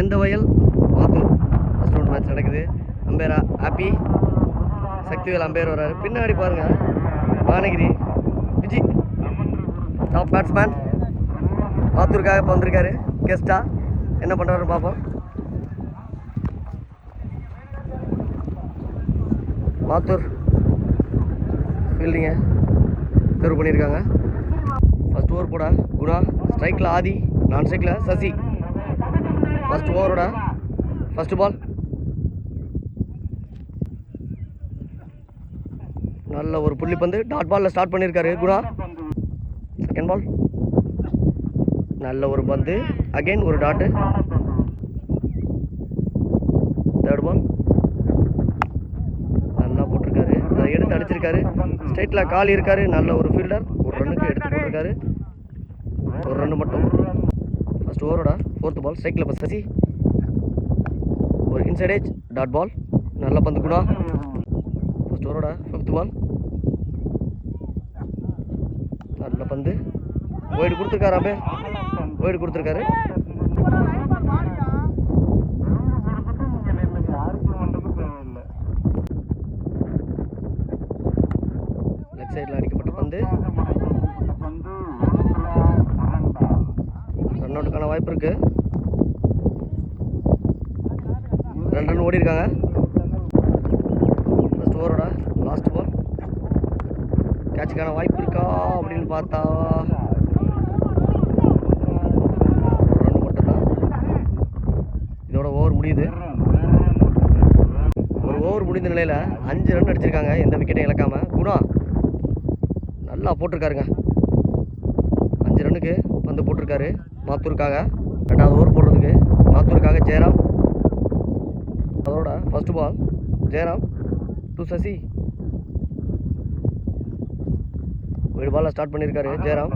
எந்த வயல் Mathur first round match நடக்குது. அம்பேரா ஹாப்பி, சக்திவேல் அம்பேர் வர்றாரு. பின்னாடி பாருங்க வானகிரி விஜி டாப் பேட்ஸ்மேன் மாத்தூருக்காக இப்போ வந்திருக்காரு. கெஸ்டா என்ன பண்ணுறாரு பார்ப்போம். மாத்தூர் ஃபீல்டிங்க தேர்வு பண்ணியிருக்காங்க. ஃபர்ஸ்ட் ஓவர் போட குணா, ஸ்ட்ரைக்கில் ஆதி, நான் ஸ்ட்ரைக்கில் சசி. ஃபர்ஸ்ட் ஓவரோட ஃபர்ஸ்ட் பால் நல்ல ஒரு புள்ளி பந்து டாட் பாலில் ஸ்டார்ட் பண்ணியிருக்காரு குணா. செகண்ட் பால் நல்ல ஒரு பந்து, அகைன் ஒரு டாட்டு. தேர்ட் பால் நல்லா போட்டிருக்காரு, அதை எடுத்து அடிச்சிருக்காரு. ஸ்ட்ரைட்டில் காலி இருக்காரு, நல்ல ஒரு ஃபீல்டர், ஒரு ரன்னுக்கு எடுத்து போட்டிருக்காரு. ஒரு ரன்னு மட்டும். ஃபர்ஸ்ட் ஓவரோட ஃபோர்த் பால் ஸ்ட்ரைக்கில் இப்போ சசி, ஒரு இன்சைட் ஏஜ் டாட் பால், நல்ல பந்து குணா. ஃபர்ஸ்ட் ஓவரோட ஃபிஃப்த் பால் நல்ல பந்து, ஒய்டு கொடுத்துருக்காரு. அம்பே ஒய்டு கொடுத்துருக்காரு. லெஃப்ட் சைடில் அடிக்கப்பட்ட பந்து, ரன் அவுட்டுக்கான வாய்ப்பு இருக்கு. 2 ரன் ஓடி இருக்காங்க. ஃபர்ஸ்ட் ஓவரோட லாஸ்ட் பால் கேட்சுக்கான வாய்ப்பு இருக்கா அப்படின்னு பார்த்தா ஒரு ரன் மட்டும்தான். இதோட ஓவர் முடியுது. ஒரு ஓவர் முடிந்த நிலையில் 5 ரன் அடிச்சிருக்காங்க, எந்த விக்கெட்டையும் இழக்காம. குணா நல்லா போட்டிருக்காருங்க, 5 ரன்னுக்கு வந்து போட்டிருக்காரு மாத்தூருக்காக. 2வது ஓவர் போடுறதுக்கு மாத்தூருக்காக ஜெயராம். அதோட first ball Jayaram to Sasi. ஒரு பாலில் ஸ்டார்ட் பண்ணியிருக்காரு ஜெயராம்.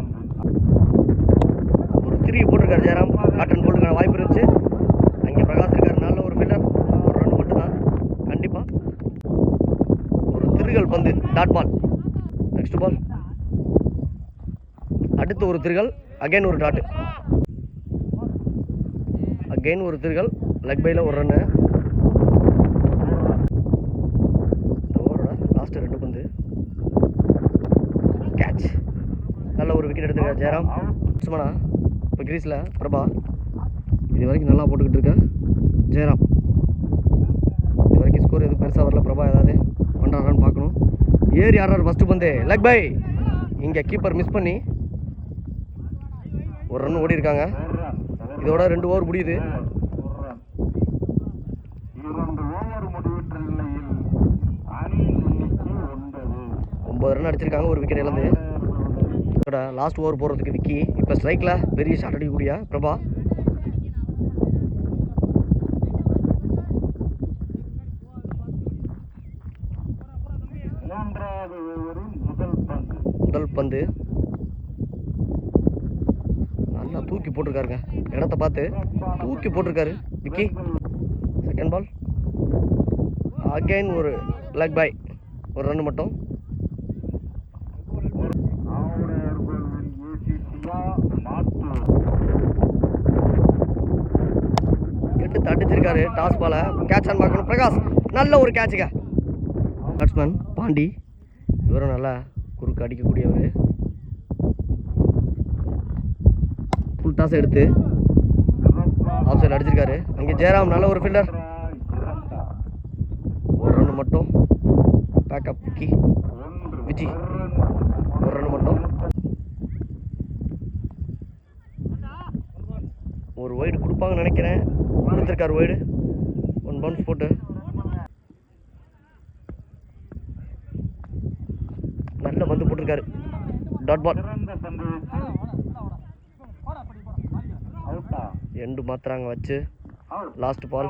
ஒரு 3 போட்டிருக்காரு ஜெயராம். காட்டன் போல்டுக்கான வாய்ப்பு இருந்துச்சு. அங்கே பிரகாஷ் இருக்காரு, நல்ல ஒரு ஃபீல்டர். ஒரு ரன் மட்டும்தான் கண்டிப்பாக. ஒரு திருகல் பந்து டாட் பால். நெக்ஸ்ட் பால் அடுத்து ஒரு திருகல், அகைன் ஒரு டாட்டு, அகைன் ஒரு திருகல், லெக் பையில் ஒரு ரன்னு. இந்த ஓவரோட லாஸ்ட்டு 2 பந்து கேட்ச், நல்ல ஒரு விக்கெட் எடுத்துருக்காரு ஜெயராம். சுமனா இப்போ கிரீஸில் பிரபா. இது வரைக்கும் நல்லா போட்டுக்கிட்டு இருக்க ஜெயராம். இது வரைக்கும் ஸ்கோர் எதுவும் பெருசாக வரல. பிரபா ஏதாவது பண்ணுறாரான்னு பார்க்கணும். ஏறி ஆடுறாரு ஃபஸ்ட்டு பந்து, லெக் பை. இங்கே கீப்பர் மிஸ் பண்ணி ஒரு ரன் ஓடி இருக்காங்க. இதோட 2 ஓவர் முடியுது. 9 ரன் அடிச்சிருக்காங்க, ஒரு விக்கெட் இழந்து. இதோட லாஸ்ட் ஓவர் போடுறதுக்கு விக்கி. இப்போ ஸ்ட்ரைக்கில் பெரிய ஷாட் அடிக்கக்கூடிய பிரபா. முதல் பந்து நல்லா தூக்கி போட்டிருக்காருங்க, இடத்த பார்த்து தூக்கி போட்டிருக்காரு விக்கி. செகண்ட் பால் அகைன் ஒரு லெக் பை, ஒரு ரன் மட்டும். எடுத்து அடிச்சிருக்காரு டாஸ் பால. கேட்ச் ஆன் பார்க்கணும் பிரகாஷ், நல்ல ஒரு கேட்சுங்க. பேட்ஸ்மேன் பாண்டி, இவரும் நல்லா குறுக்கு அடிக்கக்கூடியவர். ஃபுல் டாஸ் எடுத்து ஆஃப் சைடு அடிச்சிருக்காரு. அங்கே ஜெயராம் நல்ல ஒரு ஃபீல்டர், ஒரு ரன் மட்டும். பேக்கப் விக்கி விஜி, ஒரு ரன் மட்டும். ஒரு வைடு கொடுப்பாங்கன்னு நினைக்கிறேன், கொடுத்துருக்காரு வைடு. 1 பவுன்ஸ் போட்டு நல்ல பந்து போட்டிருக்காரு, டாட் பால். எண்டு மாத்துறாங்க வச்சு. லாஸ்ட் பால்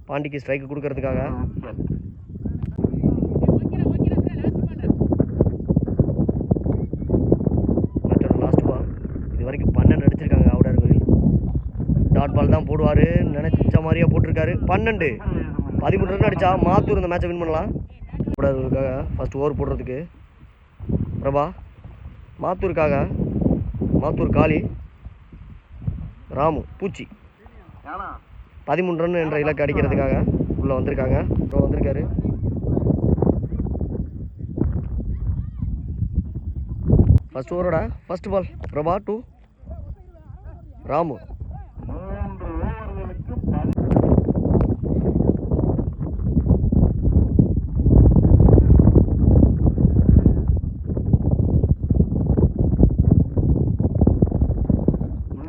பாண்டிக்கு ஸ்ட்ரைக்கு கொடுக்கறதுக்காக. மற்றொரு லாஸ்ட் பால். இது வரைக்கும் 12 அடிச்சிருக்காங்க அவுடர் கோயில். டாட் பால் தான் போடுவார் நினச்ச மாதிரியே போட்டிருக்காரு. 12 13 ரன் அடித்தா மாத்தூர் இந்த மேட்சை வின் பண்ணலாம். அவுடருக்காக ஃபர்ஸ்ட் ஓவர் போடுறதுக்கு பிரபா. மாத்தூருக்காக மாத்தூர் காளி, ராமு, பூச்சி. 13 ரன் என்ற இலக்கு அடிக்கிறதுக்காக உள்ளே வந்திருக்காங்க. இப்போ வந்திருக்காரு. ஃபர்ஸ்ட் ஓவரோட first ball Prabha to Ramu.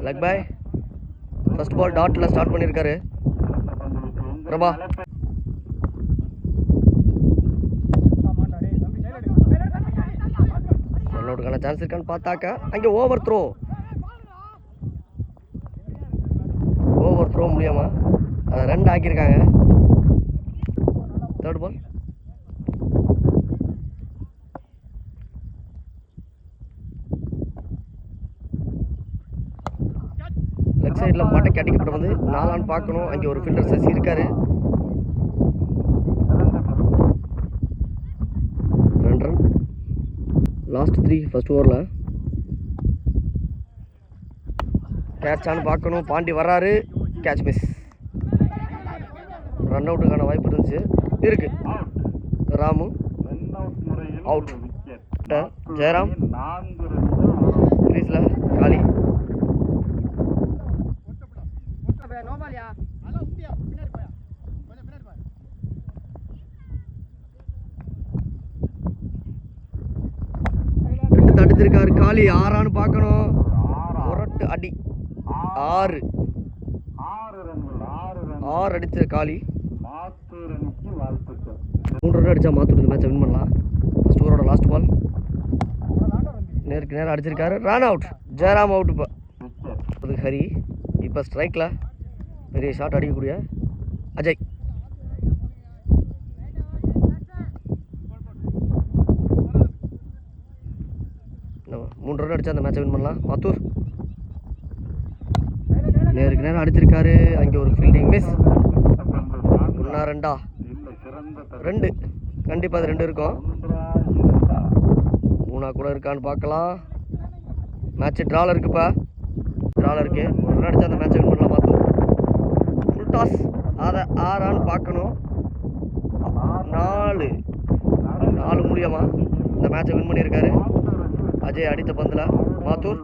Leg bye. First ball டாட்டில் ஸ்டார்ட் பண்ணியிருக்காரு பிரபா. ரன் அவுட்டுக்கான சான்ஸ் இருக்கான்னு பார்த்தாக்கா அங்கே ஓவர் த்ரோ முடியாம அதை 2 ஆக்கியிருக்காங்க. தேர்ட் பால். லெஃப்ட் சைடில் மட்டைக்கு அடிக்கப்பட்ட வந்து 4 பார்க்கணும். அங்கே ஒரு ஃபீல்டர் சசி இருக்காரு. 2 ரன். லாஸ்ட் 3 ஃபர்ஸ்ட் ஓவரில். கேட்சான்னு பார்க்கணும். பாண்டி வர்றாரு. Catch miss. ரன் அவுட்டுக்கான வாய்ப்பு இருந்துச்சு. இருக்கு. ராமு அவுட். ஜெயராம் கிரீஸில் காலி. தடுத்திருக்காரு காலி. 6 பார்க்கணும். முரட்டு அடி. 6 அடிச்ச காலி. 3 ரன் அடிச்சா மாத்தூர் இந்த மேட்சை வின் பண்ணலாம். ஃபர்ஸ்ட் ஓவரோட லாஸ்ட் பால் நேருக்கு நேரம் அடிச்சிருக்காரு. Run out. ஜெயராம் அவுட். இப்போ அது ஹரி. இப்போ ஸ்ட்ரைக்கில் பெரிய ஷாட் அடிக்கக்கூடிய அஜய். மூன்று ரன் அடிச்சா அந்த மேட்சை வின் பண்ணலாம். மாத்தூர் நேருக்கு நேரம் அடிச்சிருக்காரு. அங்கே ஒரு ஃபீல்டிங் மிஸ். 1-2 2 கண்டிப்பாக அது 2 இருக்கும். 3 கூட இருக்கான்னு பார்க்கலாம். மேட்ச்சு ட்ராவில் இருக்குப்பா. ட்ராவில் இருக்கு. 1 ரன் அடிச்சா அந்த மேட்சை வின் பண்ணலாம். Mathur full toss. அதை 6 பார்க்கணும். 4 மூலியமா இந்த மேட்சை வின் பண்ணியிருக்காரு. அஜய் அடித்த பந்தில் மாத்தூர்